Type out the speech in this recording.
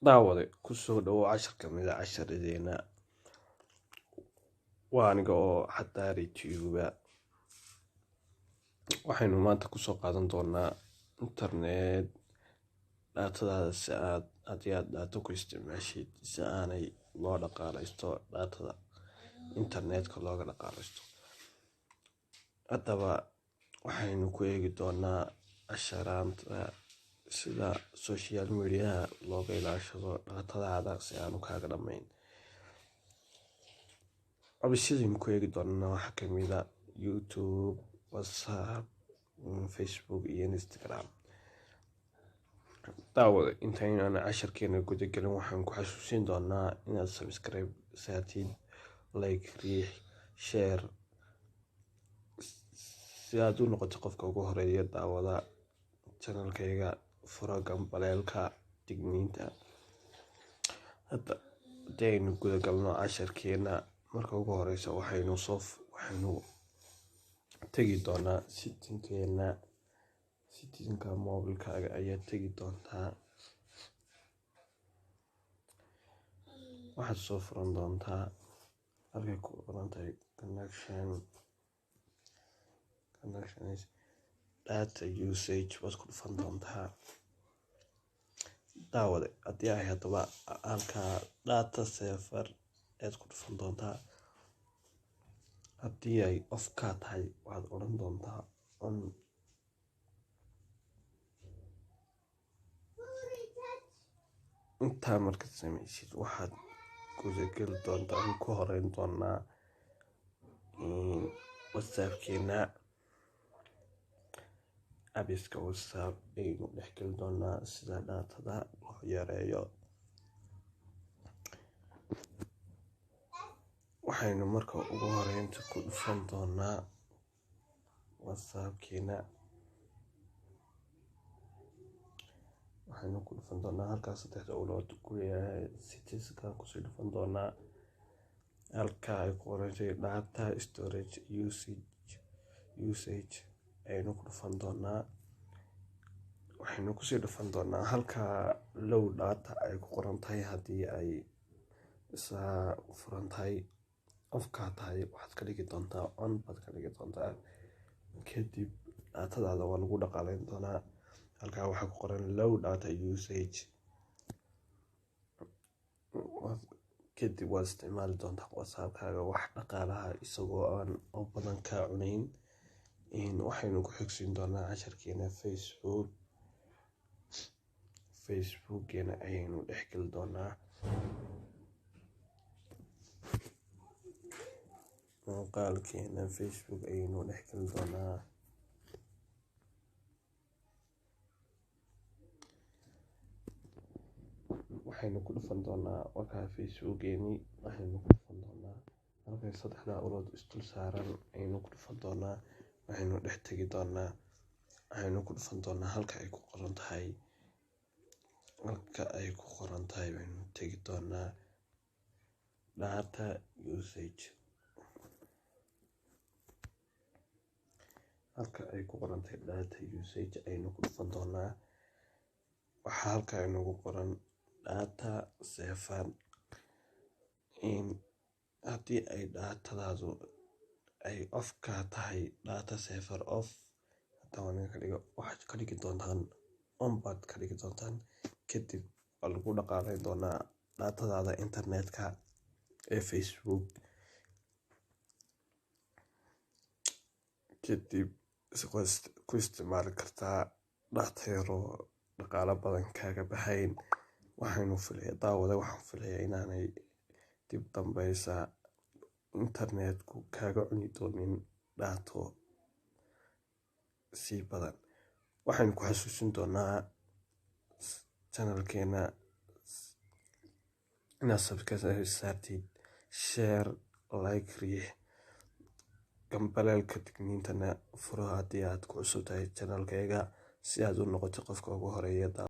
daawade ku soo dhawo cashar ka mid ah casharradeena waa aniga oo xadaari tube waxaynu maanta ku soo qaadan doonaa internet daatadaada si aad daato ku isticmaashid si aanay loo dhaqaalaysto daatada internetka looga dhaqaalaysto. Haddaba waxaynu ku eegi doonaa casharaanta sida social media looga ilaashado daatadaada si aanu kaaga dhamayn. Abishadaynu ku eegi doonaa waxaa ka mid ah YouTube, WhatsApp, Facebook iyo Instagram. daawada intaynan casharkeena guda gelin waxaan ku xasuusin doonaa inaad subscribe saatid, like, riix, share si aad u noqoto qofka ugu horeeya daawada channelkayga, furo gambaleelka digniinta. Haddaynu guda galno casharkeena, marka ugu horeysa waxaynu tegi doonaa settingka mobilkaaga ayaa tegi doontaa. waxaad soo furan doontaa halkay ku qoran tahay connections data usage waad ku dhufan doontaa. daawade haddii ay haddaba halkaa data saver aad ku dhufan doontaa. haddii ay off ka tahay waxaad odhan doontaa on. intaa markaad samaysid waxaad gudageli doontaa ku horeyn doonaa whatsappkeena. abiska whatsapp aynu dhexgeli doonaa sida daatada loo yareeyo. waxaynu marka ugu horeynta ku dhufan doonaa whatsappkeena. waxaynu ku dhufan doonaa halkaas saddexda ulood ku yahay settingka kusii dhufan doonaa. halka ay ku qoran tahay data storage usage aynu ku dhufan doonaa. waxaynu kusii dhufan doonaa halka low data ay ku qoran tahay. haddii ay isaa furan tahay off ka tahay waxaad ka dhigi doontaa on baad ka dhigi doontaa. kadib daatadaada waa lagu dhaqaalayn doonaa. halkaa waxaa ku qoran low data usage. kadib waad isticmaali doontaa whatsappkaaga wax dhaqaalaha isagoo aan oo badan kaa cunayn. waxaynu ku xigsiin doonaa casharkeena facebookgeena ayaynu dhexgeli doonaa. muuqaalkeena Facebook ayaynu dhexgeli doonaa. waxaynu ku dhufan doonaa wakaa facebookgeeni. waxaynu ku dhufan doonaa halkay saddexda ulood isdul saaran ayaynu ku dhufan doonaa. waxaynu dhex tegi doonaa. waxaynu ku dhufan doonaa halka ay ku qoran tahay baynu tegi doonaa data usage. halka ay ku qoran tahay data usage ayaynu ku dhufan doonaa. waxaa halka inagu qoran data saver. haddii ay daatadaadu ay off ka tahay data saver off waxaad ka dhigi doontaan on baad ka dhigi doontaan. kadib waa lagu dhaqaalayn doonaa daatadaada internetka ee Facebook. kadib waad ku isticmaali kartaa data yaroo dhaqaalo badan kaaga baxayn. waxaan filayaa inaanay dib dambeysa internetku kaaga cuni doonin daato sii badan. waxaynu ku xasuusin doonaa channelkeena inaad subscribe saartid, share, like, riix, gambaleelka digniintana furo haddii aad ku cusub tahay channelkayga si aad u noqoto qofka ugu horeeya.